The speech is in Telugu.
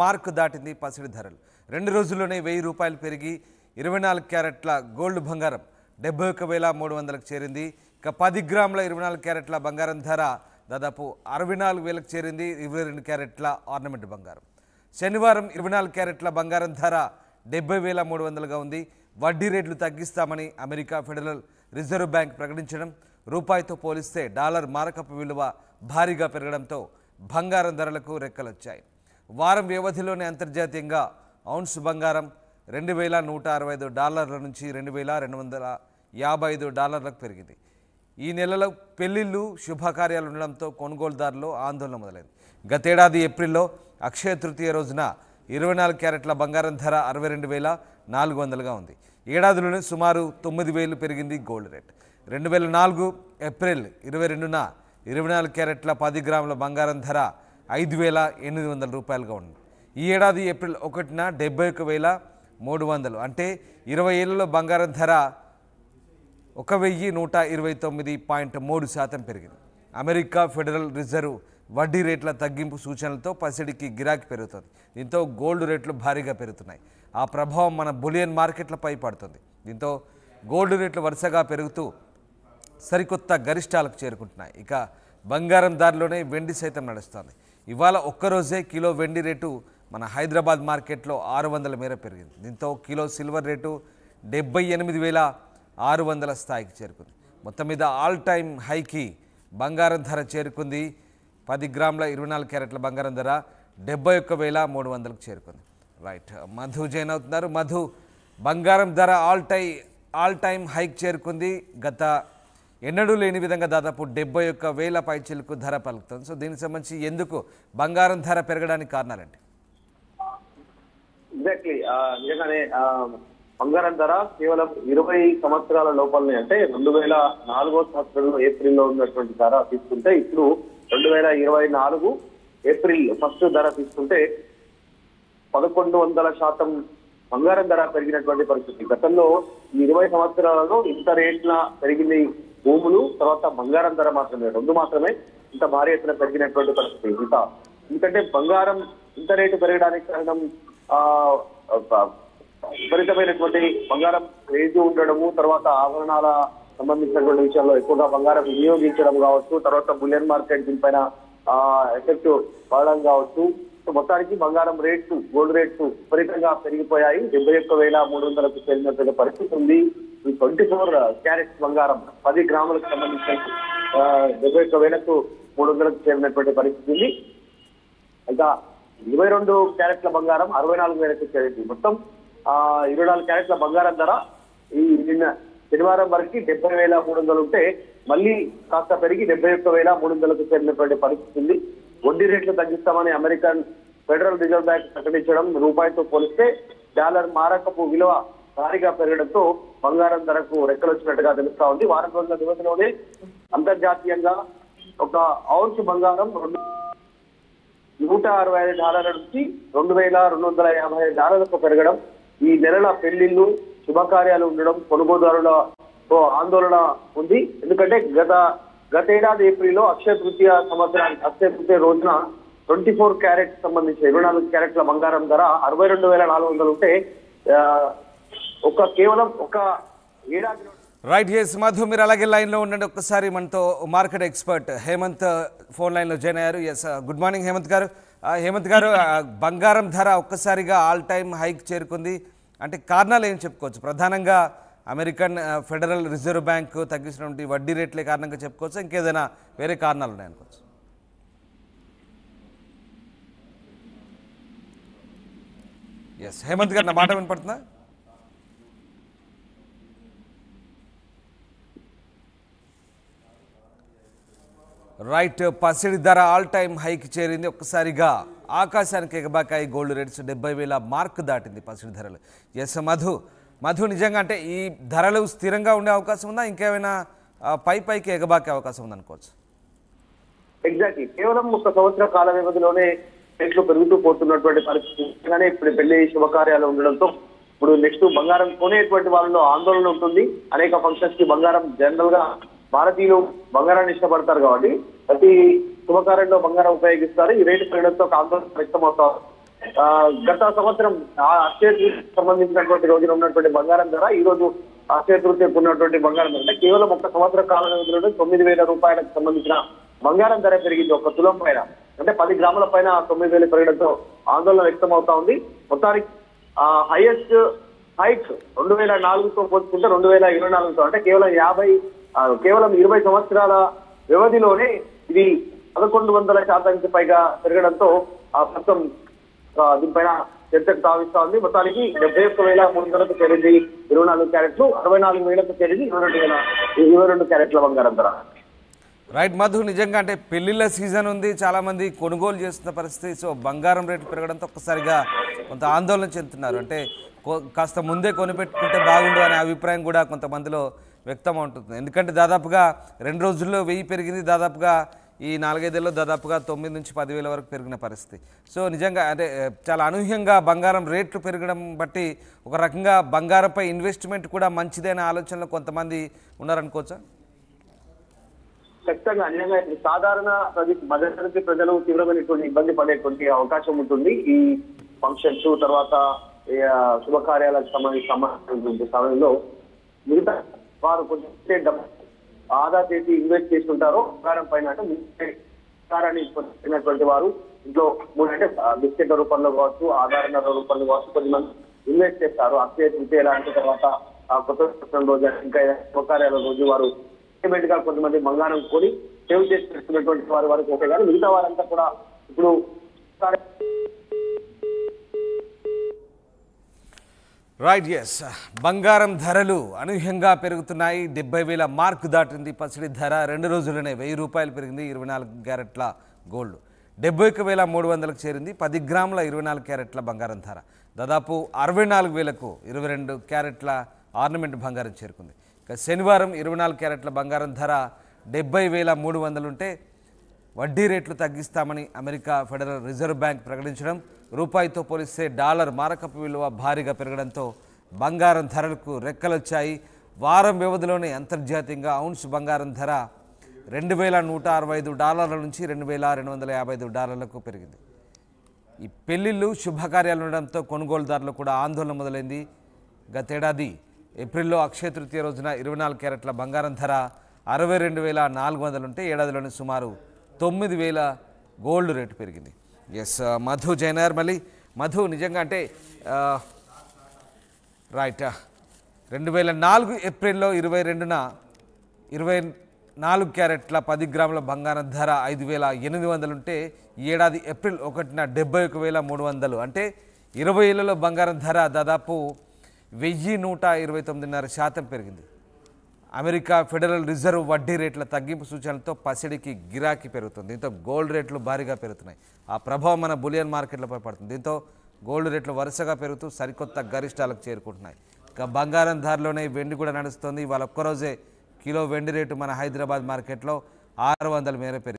మార్కు దాటింది పసిడి ధరలు. 2 రోజుల్లోనే 1000 రూపాయలు పెరిగి 24 క్యారెట్ల గోల్డ్ బంగారం 71,300కు చేరింది. ఇక 10 గ్రాముల 24 క్యారెట్ల బంగారం ధర దాదాపు 64,000కు చేరింది. 22 క్యారెట్ల ఆర్నమెంట్ బంగారం. శనివారం 24 క్యారెట్ల బంగారం ధర 70,300గా ఉంది. వడ్డీ రేట్లు తగ్గిస్తామని అమెరికా ఫెడరల్ రిజర్వ్ బ్యాంక్ ప్రకటించడం, రూపాయితో పోలిస్తే డాలర్ మారకపు విలువ భారీగా పెరగడంతో బంగారం ధరలకు రెక్కలొచ్చాయి. వారం వ్యవధిలోనే అంతర్జాతీయంగా ఔన్స్ బంగారం $2,165 నుంచి $2,255 పెరిగింది. ఈ నెలలో పెళ్లిళ్ళు శుభకార్యాలు ఉండడంతో కొనుగోలుదారులు ఆందోళన మొదలైంది. గతేడాది ఏప్రిల్లో అక్షయ తృతీయ రోజున 24 క్యారెట్ల బంగారం ధర 62,400గా ఉంది. ఏడాదిలోనే సుమారు 9,000 పెరిగింది గోల్డ్ రేట్. 2004 ఏప్రిల్ 22న 24 క్యారెట్ల 10 గ్రాముల బంగారం ధర 5,800 రూపాయలుగా ఉంది. ఈ ఏడాది ఏప్రిల్ 1న 71,300, అంటే 20 ఏళ్లలో బంగారం ధర 1,129.3% పెరిగింది. అమెరికా ఫెడరల్ రిజర్వ్ వడ్డీ రేట్ల తగ్గింపు సూచనలతో పసిడికి గిరాకీ పెరుగుతుంది. దీంతో గోల్డ్ రేట్లు భారీగా పెరుగుతున్నాయి. ఆ ప్రభావం మన బులియన్ మార్కెట్లపై పడుతుంది. దీంతో గోల్డ్ రేట్లు వరుసగా పెరుగుతూ సరికొత్త గరిష్టాలకు చేరుకుంటున్నాయి. ఇక బంగారం దారిలోనే వెండి సైతం నడుస్తుంది. ఇవాళ ఒక్కరోజే కిలో వెండి రేటు మన హైదరాబాద్ మార్కెట్లో 600 మేర పెరిగింది. దీంతో కిలో సిల్వర్ రేటు 78,600 స్థాయికి చేరుకుంది. మొత్తం మీద ఆల్ టైమ్ హైకి బంగారం ధర చేరుకుంది. 10 గ్రాముల 24 క్యారెట్ల బంగారం ధర 71,300కు చేరుకుంది. రైట్, మధు జైన్ అవుతున్నారు. మధు, బంగారం ధర ఆల్ టైమ్ హైక్ చేరుకుంది. గత ఎన్నడూ లేని విధంగా దాదాపు 71,000 పైచిలకు ధర పలుకుతుంది. సో దీనికి సంబంధించి ఎందుకు బంగారం ధర పెరగడానికి కారణాలండి? ఎగ్జాక్ట్లీ, నిజంగానే బంగారం ధర కేవలం 20 సంవత్సరాల లోపలనే, అంటే 2004 సంవత్సరంలో ఏప్రిల్లో ఉన్నటువంటి ధర తీసుకుంటే ఇప్పుడు 2024 ఏప్రిల్ ఫస్ట్ ధర తీసుకుంటే 1100% బంగారం ధర పెరిగినటువంటి పరిస్థితి. గతంలో ఈ 20 సంవత్సరాలలో ఇంత రేట్ల పెరిగింది భూములు, తర్వాత బంగారం ధర మాత్రమే ఇంత భారీ ఎత్తున పెరిగినటువంటి పరిస్థితి. ఎందుకంటే బంగారం ఇంత రేటు పెరగడానికి కారణం విపరీతమైనటువంటి బంగారం రేటు ఉండడము, తర్వాత ఆభరణాల సంబంధించినటువంటి విషయాల్లో ఎక్కువగా బంగారం వినియోగించడం కావచ్చు, తర్వాత బులియన్ మార్కెట్ దీనిపైన ఎఫెక్ట్ పడడం కావచ్చు. మొత్తానికి బంగారం రేట్లు, గోల్డ్ రేట్లు విపరీతంగా పెరిగిపోయాయి. 71,300కు చేరినటువంటి పరిస్థితి ఉంది. ఈ 24 క్యారెట్స్ బంగారం 10 గ్రాములకు సంబంధించిన 71,300కు చేరినటువంటి పరిస్థితి ఉంది. ఇంకా 22 క్యారెట్ల బంగారం 64,000కు చేరింది. మొత్తం 24 క్యారెట్ల బంగారం ధర ఈ నిన్న శనివారం వరకు 70,300 ఉంటే మళ్ళీ కాస్త పెరిగి 71,300కు చేరినటువంటి పరిస్థితి ఉంది. వడ్డీ రేట్లు తగ్గిస్తామని అమెరికన్ ఫెడరల్ రిజర్వ్ బ్యాంక్ ప్రకటించడం, రూపాయితో పోలిస్తే డాలర్ మారకపు విలువ భారీగా పెరగడంతో బంగారం ధరకు రెక్కలొచ్చినట్టుగా తెలుస్తా ఉంది. వారం రోజుల వ్యవధిలోనే అంతర్జాతీయంగా ఒక ఔన్స్ బంగారం $165 నుంచి $2,255కు పెరగడం, ఈ నెలల పెళ్లిళ్లు శుభకార్యాలు ఉండడం కొనుగోలుదారులతో ఆందోళన ఉంది. ఎందుకంటే గతేడాది ఏప్రిల్లో అక్షయ తృతీయ రోజున 24 క్యారెట్ సంబంధించి 24 క్యారెట్ల బంగారం ధర 62,400 ఉంటే కేవలం ఒక ఏడాదిలో. రైట్, ఎస్ మధు, మీరు అలాగే లైన్లో ఉండండి. ఒక్కసారి మనతో మార్కెట్ ఎక్స్పర్ట్ హేమంత్ ఫోన్ లైన్లో జాయిన్ అయ్యారు. ఎస్, గుడ్ మార్నింగ్ హేమంత్ గారు. హేమంత్ గారు, బంగారం ధర ఒక్కసారిగా ఆల్ టైమ్ హైక్ చేరుకుంది అంటే కారణాలు ఏం చెప్పుకోవచ్చు? ప్రధానంగా అమెరికన్ ఫెడరల్ రిజర్వ్ బ్యాంక్ తగ్గించినటువంటి వడ్డీ రేట్లే కారణంగా చెప్పుకోవచ్చు, ఇంకేదైనా వేరే కారణాలు ఉన్నాయనుకోవచ్చు? ఎస్, హేమంత్ గారు, నా మాట వినపడుతుందా? రైట్, పసిడి ధర ఆల్ టైమ్ హైకి చేరింది. ఒక్కసారిగా ఆకాశానికి ఎగబాకాయి గోల్డ్ రేట్స్. 70,000 మార్క్ దాటింది పసిడి ధరలు. ఎస్ మధు, నిజంగా అంటే ఈ ధరలు స్థిరంగా ఉండే అవకాశం ఉందా, ఇంకేమైనా పైకి ఎగబాకే అవకాశం ఉందనుకోవచ్చు? ఎగ్జాక్ట్లీ, కేవలం 1 సంవత్సర కాల వ్యవధిలోనే రేట్లు పెరుగుతూ పోతున్నటువంటి పరిస్థితి. ఇప్పుడు పెళ్లి శుభకార్యాలు ఉండడంతో ఇప్పుడు నెక్స్ట్ బంగారం కొనేటువంటి వాళ్ళలో ఆందోళన ఉంటుంది. అనేక ఫంక్షన్స్ కి బంగారం, జనరల్ గా భారతీయులు బంగారాన్ని ఇష్టపడతారు కాబట్టి ప్రతి శుభకార్యంలో బంగారం ఉపయోగిస్తారు. ఈ రేటు పెరగడంతో ఆందోళన వ్యక్తమవుతారు. గత సంవత్సరం అక్షయ తృతీయకు సంబంధించినటువంటి రోజున ఉన్నటువంటి బంగారం ధర ఈ రోజు అక్షయ తృతీయకు ఉన్నటువంటి బంగారం ధర అంటే కేవలం ఒక సంవత్సర కాల వ్యవధిలోనే 9,000 రూపాయలకు సంబంధించిన బంగారం ధర పెరిగింది. ఒక తులం పైన అంటే 10 గ్రాముల పైన 9,000 పెరగడంతో ఆందోళన వ్యక్తం అవుతా ఉంది. మొత్తానికి హైయెస్ట్ హైక్ 2004తో పోల్చుకుంటే 2024తో అంటే కేవలం 20 సంవత్సరాల వ్యవధిలోనే ఇది 1100% పైగా పెరగడంతో ప్రస్తుతం దీనిపైన చర్చకు తావిస్తా ఉంది. మొత్తానికి 71,300కు చేరింది 24 క్యారెట్లు, 64,000కు చేరింది 22 క్యారెట్ల బంగారం ధర. రైట్ మధు, నిజంగా అంటే పెళ్లిళ్ళ సీజన్ ఉంది, చాలా మంది కొనుగోలు చేస్తున్న పరిస్థితి. సో బంగారం రేటు పెరగడంతో ఒక్కసారిగా కొంత ఆందోళన చెందుతున్నారు. అంటే కాస్త ముందే కొనిపెట్టుకుంటే బాగుండు అనే అభిప్రాయం కూడా కొంతమందిలో వ్యక్తం అవుతుంది. ఎందుకంటే దాదాపుగా 2 రోజుల్లో 1000 పెరిగింది, దాదాపుగా ఈ 4-5 ఏళ్ళలో దాదాపుగా 9 నుంచి 10,000 వరకు పెరిగిన పరిస్థితి. సో నిజంగా అంటే చాలా అనూహ్యంగా బంగారం రేట్లు పెరగడం బట్టి ఒక రకంగా బంగారంపై ఇన్వెస్ట్మెంట్ కూడా మంచిదైన ఆలోచనలో కొంతమంది ఉన్నారనుకోవచ్చా? ఖచ్చితంగా నిజంగా సాధారణ మధ్యతరగతి ప్రజలు తీవ్రమైనటువంటి ఇబ్బంది పడేటువంటి అవకాశం ఉంటుంది. ఈ ఫంక్షన్స్ తర్వాత శుభకార్యాలకు సంబంధించిన సమయంలో మిగతా వారు కొంచెం డబ్బు ఆదా చేసి ఇన్వెస్ట్ చేస్తుంటారో బంగారం పైన అంటే బంగారాన్ని పొందినటువంటి వారు ఇంట్లో అంటే బిస్కెట్ల రూపంలో కావచ్చు, ఆధార రూపంలో కావచ్చు కొంతమంది ఇన్వెస్ట్ చేస్తారు. అక్షయ తృతీయ లాంటి తర్వాత కొత్త సంవత్సరం రోజు ఇంకా శుభకార్యాల రోజు వారు పేమెంట్ గా కొంతమంది బంగారం కొని సేవ్ చేసి పెట్టుకున్నటువంటి వారి వరకు ఓకే, కానీ మిగతా వారంతా కూడా ఇప్పుడు రైట్, ఎస్, బంగారం ధరలు అనూహ్యంగా పెరుగుతున్నాయి. 70,000 మార్కు దాటింది పసిడి ధర. 2 రోజుల్లోనే 1,000 రూపాయలు పెరిగింది. 24 క్యారెట్ల గోల్డ్ 71,300కు చేరింది. 10 గ్రాముల 24 క్యారెట్ల బంగారం ధర దాదాపు 64,000కు 22 క్యారెట్ల ఆర్నమెంట్ బంగారం చేరుకుంది. ఇక శనివారం 24 క్యారెట్ల బంగారం ధర 70,300 ఉంటే వడ్డీ రేట్లు తగ్గిస్తామని అమెరికా ఫెడరల్ రిజర్వ్ బ్యాంక్ ప్రకటించడం, రూపాయితో పోలిస్తే డాలర్ మారకపు విలువ భారీగా పెరగడంతో బంగారం ధరలకు రెక్కలొచ్చాయి. వారం వ్యవధిలోనే అంతర్జాతీయంగా ఔన్స్ బంగారం ధర $2,165 నుంచి $2,255 పెరిగింది. ఈ పెళ్లిళ్ళు శుభకార్యాలు ఉండడంతో కొనుగోలుదారులు కూడా ఆందోళన మొదలైంది. గతేడాది ఏప్రిల్లో అక్షయ తృతీయ రోజున 24 క్యారెట్ల బంగారం ధర 62,400 ఉంటే ఏడాదిలోనే సుమారు 9,000 గోల్డ్ రేటు పెరిగింది. ఎస్ మధు జైనర్, మళ్ళీ మధు, నిజంగా అంటే రైట్ 2004 ఏప్రిల్లో 22న 24 క్యారెట్ల 10 గ్రాముల బంగారం ధర 5,800 ఉంటే ఈ ఏడాది ఏప్రిల్ 1న 71,300 అంటే 20 ఏళ్లలో బంగారం ధర దాదాపు 1,129.5% పెరిగింది. అమెరికా ఫెడరల్ రిజర్వ్ వడ్డీ రేట్ల తగ్గింపు సూచనలతో పసిడికి గిరాకీ పెరుగుతుంది. దీంతో గోల్డ్ రేట్లు భారీగా పెరుగుతున్నాయి. ఆ ప్రభావం మన బులియన్ మార్కెట్లపై పడుతుంది. దీంతో గోల్డ్ రేట్లు వరుసగా పెరుగుతూ సరికొత్త గరిష్టాలకు చేరుకుంటున్నాయి. ఇక బంగారం ధరలోనే వెండి కూడా నడుస్తుంది. ఇవాళ ఒక్కరోజే కిలో వెండి రేటు మన హైదరాబాద్ మార్కెట్లో 600 మేర పెరిగింది.